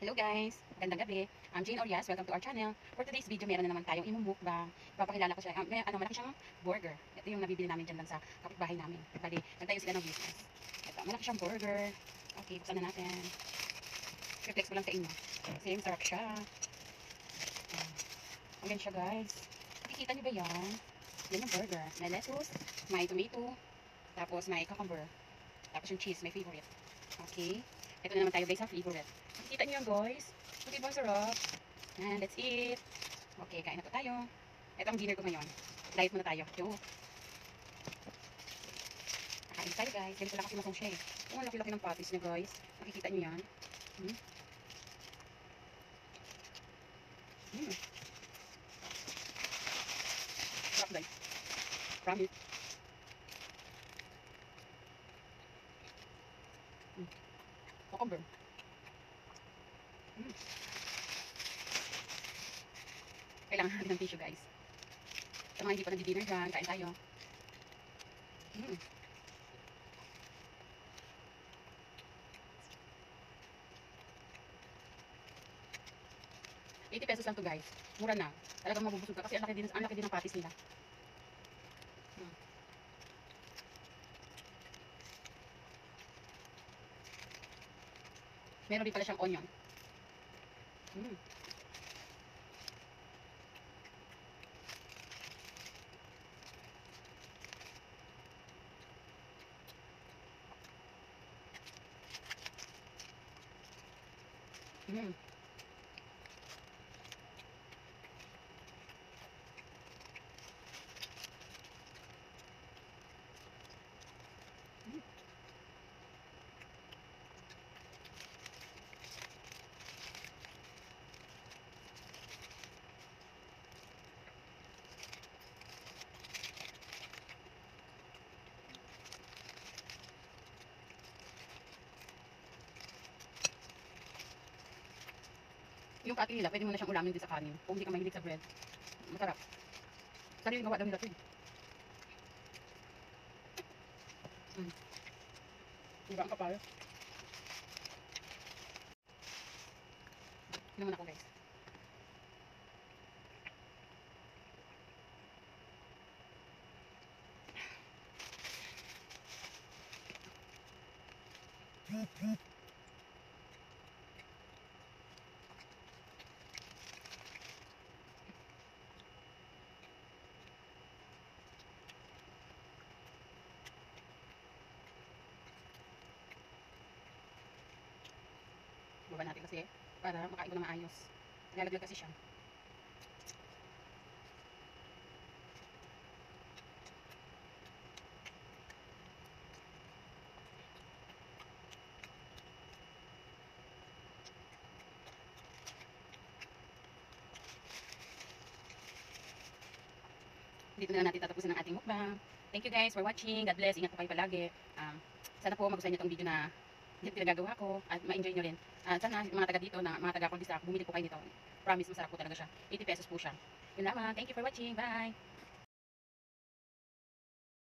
Hello guys! Magandang gabi. I'm Jane Orias. Welcome to our channel. For today's video, meron na naman tayong imumukbang. Papakilala ko siya. Malaki siyang burger. Ito yung nabibili namin dyan lang sa kapitbahay namin. Bali, nagtayo sila ng business. Ito, malaki siyang burger. Okay, buksan na natin. Reflex ko lang sa inyo. Kasi yung sarap siya. Ayan siya guys. Nakikita niyo ba yan? Yan yung burger. May lettuce, may tomato, tapos may cucumber. Tapos yung cheese, may favorite. Okay. Ito na naman tayo guys sa favorite. Nakikita niyo yan guys. Hindi ba sarap? And let's eat. Okay, kain na po tayo. Ito ang dinner ko ngayon. Diet muna tayo. Yo. Kakain tayo guys. Ganito lang kasi masong siya eh. Oh, ang laki-laki ng patties niya guys. Nakikita niyo yan. Sarap guys. Promise. Cucumber. Kailangan natin ng tissue guys. Sa mga hindi pa nag-dinner dyan, kain tayo. 80 pesos lang to guys. Mura na. Talagang mabubusog ka kasi ang laki din ng patis nila. Meron din pala siyang onion. Yung patty nila, pwede mo na siyang ulamin din sa kanin. Kung hindi ka mahilig sa bread. Masarap. Sarili gawa daw nila ito. Diba ang kapal? Inom muna ako guys. Baba natin kasi para makain ko na maayos. Nalaglag kasi siya. Dito na lang natin tatapusin ang ating mukbang. Thank you guys for watching. God bless. Ingat po kayo palagi. Sana po magustuhan niyo itong video na pinagagawa ko at ma-enjoy nyo rin. Sana mga taga dito, na mga taga Cordisa, bumili po kayo nito. Promise, masarap po talaga siya. 80 pesos po siya. Yun lamang. Thank you for watching. Bye!